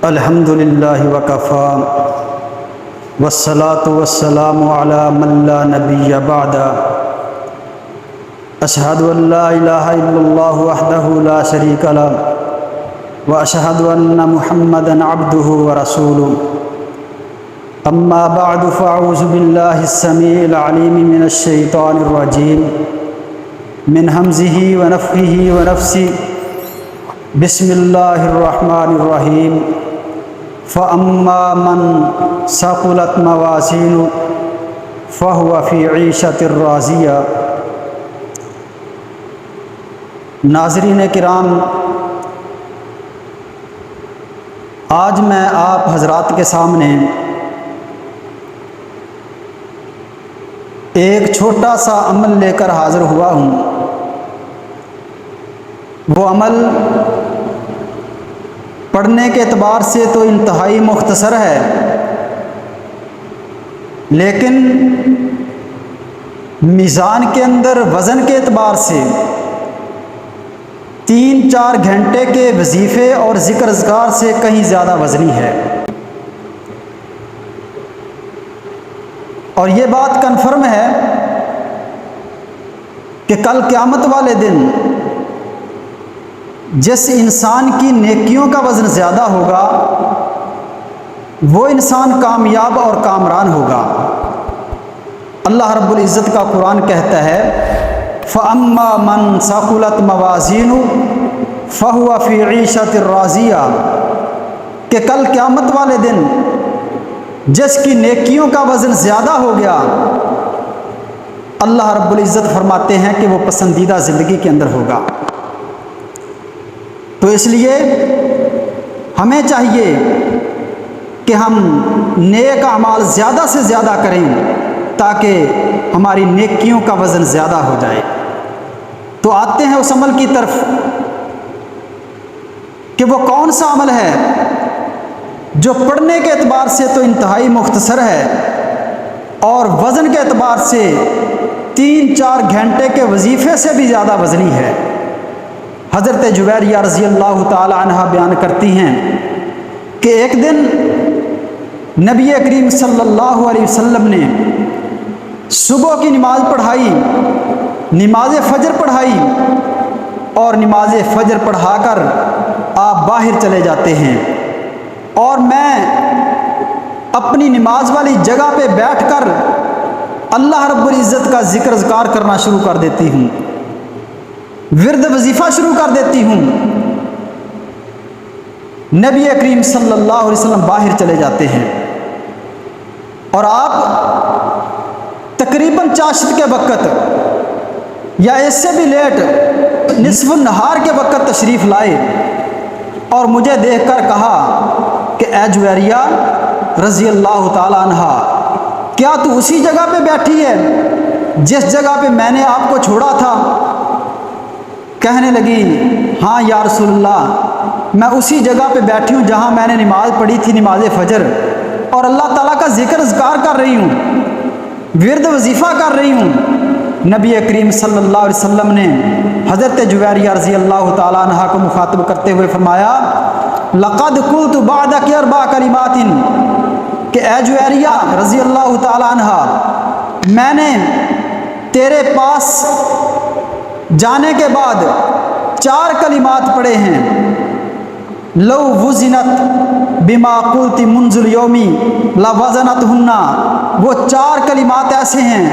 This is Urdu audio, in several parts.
الحمد للہ وکفا والصلاة والسلام علی من لا نبی بعد اشہد ان لا الہ الا اللہ وحدہ لا شریک لہ واشہد ان محمدا عبدہ ورسولہ اما بعد فاعوذ باللہ السمیع العلیم من الشیطان الرجیم من ہمزہ ونفخہ ونفثہ بسم اللہ الرحمن الرحیم فَأَمَّا مَنْ ثَقُلَتْ مَوَازِينُهُ فَهُوَ فِي عِيشَةٍ رَاضِيَةٍ۔ ناظرین کرام، آج میں آپ حضرات کے سامنے ایک چھوٹا سا عمل لے کر حاضر ہوا ہوں۔ وہ عمل پڑھنے کے اعتبار سے تو انتہائی مختصر ہے، لیکن میزان کے اندر وزن کے اعتبار سے 3-4 گھنٹے کے وظیفے اور ذکر اذکار سے کہیں زیادہ وزنی ہے۔ اور یہ بات کنفرم ہے کہ کل قیامت والے دن جس انسان کی نیکیوں کا وزن زیادہ ہوگا وہ انسان کامیاب اور کامران ہوگا۔ اللہ رب العزت کا قرآن کہتا ہے فَأَمَّا مَنْ ثَقُلَتْ مَوَازِينُهُ فَهُوَ فِي عِيشَةٍ رَاضِيَةٍ، کہ کل قیامت والے دن جس کی نیکیوں کا وزن زیادہ ہو گیا، اللہ رب العزت فرماتے ہیں کہ وہ پسندیدہ زندگی کے اندر ہوگا۔ تو اس لیے ہمیں چاہیے کہ ہم نیک اعمال زیادہ سے زیادہ کریں تاکہ ہماری نیکیوں کا وزن زیادہ ہو جائے۔ تو آتے ہیں اس عمل کی طرف کہ وہ کون سا عمل ہے جو پڑھنے کے اعتبار سے تو انتہائی مختصر ہے اور وزن کے اعتبار سے 3-4 گھنٹے کے وظیفے سے بھی زیادہ وزنی ہے۔ حضرت جویریہ رضی اللہ تعالی عنہ بیان کرتی ہیں کہ ایک دن نبی کریم صلی اللہ علیہ وسلم نے صبح کی نماز پڑھائی، نماز فجر پڑھائی، اور نماز فجر پڑھا کر آپ باہر چلے جاتے ہیں، اور میں اپنی نماز والی جگہ پہ بیٹھ کر اللہ رب العزت کا ذکر اذکار کرنا شروع کر دیتی ہوں، ورد وظیفہ شروع کر دیتی ہوں۔ نبی کریم صلی اللہ علیہ وسلم باہر چلے جاتے ہیں اور آپ تقریباً چاشت کے وقت یا اس سے بھی لیٹ نصف النہار کے وقت تشریف لائے اور مجھے دیکھ کر کہا کہ اے جویریہ رضی اللہ تعالی عنہ، کیا تو اسی جگہ پہ بیٹھی ہے جس جگہ پہ میں نے آپ کو چھوڑا تھا؟ کہنے لگی ہاں یا رسول اللہ، میں اسی جگہ پہ بیٹھی ہوں جہاں میں نے نماز پڑھی تھی، نماز فجر، اور اللہ تعالیٰ کا ذکر اذکار کر رہی ہوں، ورد وظیفہ کر رہی ہوں۔ نبی کریم صلی اللہ علیہ وسلم نے حضرت جویریہ رضی اللہ تعالیٰ عنہ کو مخاطب کرتے ہوئے فرمایا لَقَدْ قُلْتُ بَعْدَكِ 4 كَلِمَاتٍ، کہ اے جویریہ رضی اللہ تعالیٰ عنہ، میں نے تیرے پاس جانے کے بعد 4 کلمات پڑھے ہیں، لو وزنت بما قلت منذ اليوم لوزنتهن، وہ 4 کلمات ایسے ہیں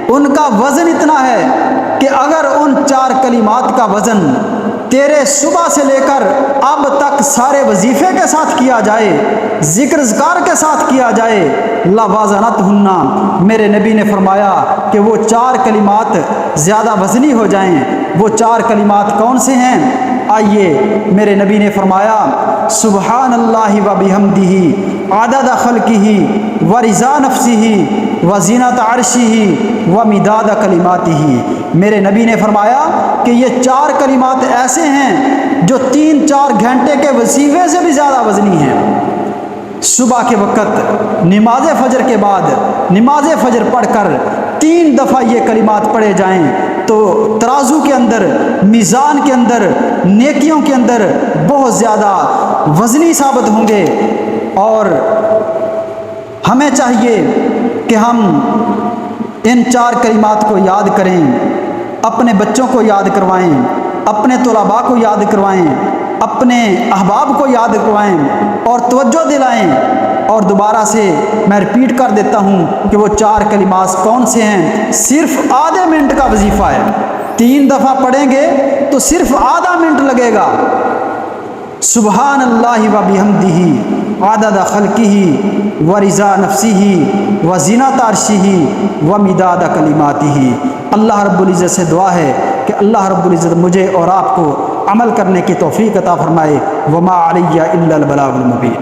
ان کا وزن اتنا ہے کہ اگر ان 4 کلمات کا وزن تیرے صبح سے لے کر اب تک سارے وظیفے کے ساتھ کیا جائے، ذکر اذکار کے ساتھ کیا جائے، لوازنتہن، میرے نبی نے فرمایا کہ وہ 4 کلمات زیادہ وزنی ہو جائیں۔ وہ 4 کلمات کون سے ہیں؟ آئیے، میرے نبی نے فرمایا سبحان اللہ و بحمدہ عدد خلقہ و رضا نفسہ و زینت عرشہ و مداد کلماتہ۔ میرے نبی نے فرمایا کہ یہ 4 کلمات ایسے ہیں جو 3-4 گھنٹے کے وظیفے سے بھی زیادہ وزنی ہیں۔ صبح کے وقت نماز فجر کے بعد نماز فجر پڑھ کر 3 دفعہ یہ کلمات پڑھے جائیں تو ترازو کے اندر، میزان کے اندر، نیکیوں کے اندر بہت زیادہ وزنی ثابت ہوں گے، اور ہمیں چاہیے کہ ہم ان 4 کلمات کو یاد کریں، اپنے بچوں کو یاد کروائیں، اپنے طلباء کو یاد کروائیں، اپنے احباب کو یاد کروائیں اور توجہ دلائیں۔ اور دوبارہ سے میں ریپیٹ کر دیتا ہوں کہ وہ 4 کلمات کون سے ہیں۔ صرف آدھے منٹ کا وظیفہ ہے، 3 دفعہ پڑھیں گے تو صرف آدھا منٹ لگے گا۔ سبحان اللہ و بحمدہ عدد خلقہ و رضا نفسہ و زینت عرشہ و مداد کلماتہ۔ اللہ رب العزت سے دعا ہے کہ اللہ رب العزت مجھے اور آپ کو عمل کرنے کی توفیق عطا فرمائے۔ وما علی الا البلاغ المبین۔